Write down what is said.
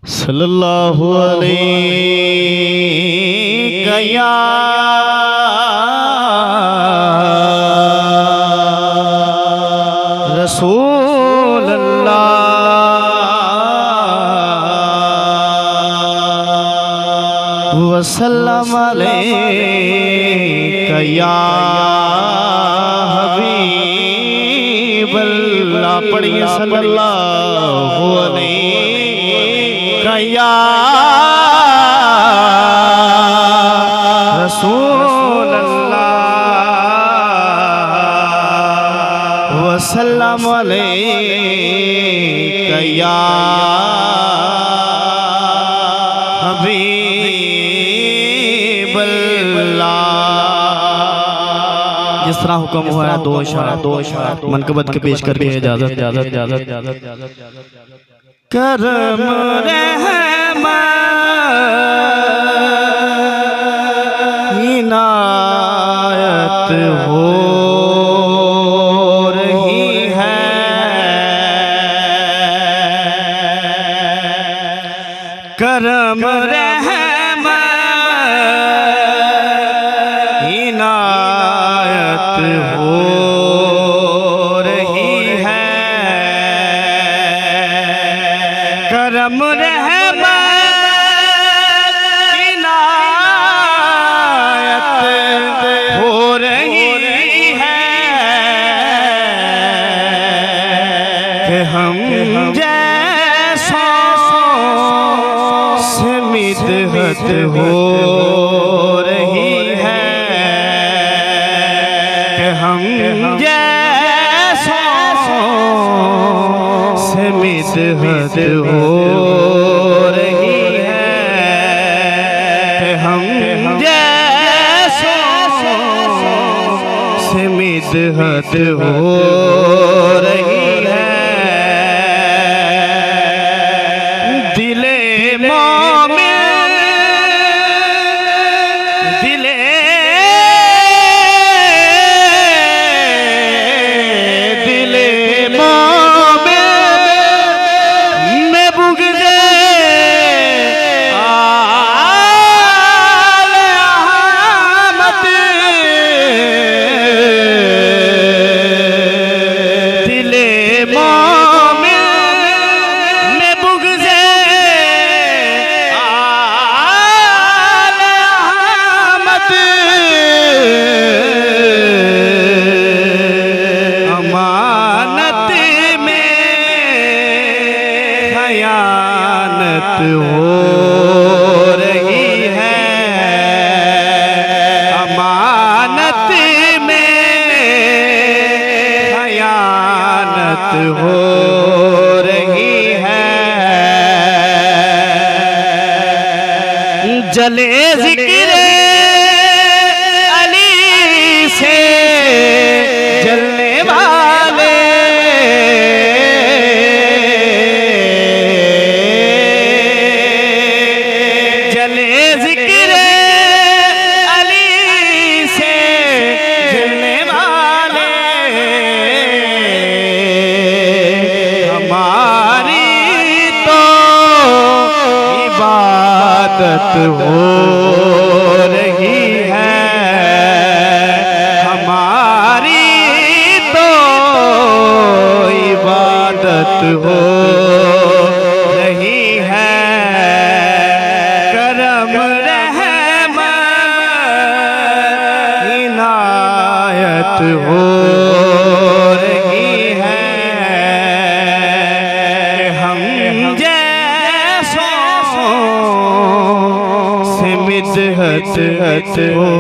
सल्लल्लाहु अलैहि या रसूल अल्लाह वसल्लम अलैका या हबीब अल्लाह। पढ़िए सल्लल्लाहु अलैका या रसूल अल्लाह वसल्लम अलैका या हबीब अल्लाह। जिस तरह हुक्म हुआ है दो इशारा मनकबत के पेश करके इजाजत करम रहमत इनायत हो रही है, करम रहमत इनायत हो रही है, करम रहमत इनायत हो रही है कि हम जैसों से मिदहत हो रही है, कि हम जैसों से मिदहत हो रही है, कि हम जैसों से मिदहत हो रही है। दिले मोमिन दिले मोमिन में बुग़्ज़े आले अहमद, दिले मोमिन में बुग़्ज़े आले अहमद, अमानत में खयानत हो रही है, अमानत में खयानत हो रही है। जले ज़िक्र अली से जलने वाले, जले ज़िक्र अली से जलने वाले, हमारी तो इबादत हो रही है, हमारी तो इबादत हो रही है, करम रहमत इनायत हो रही है, हम जैसों से मिदहत हो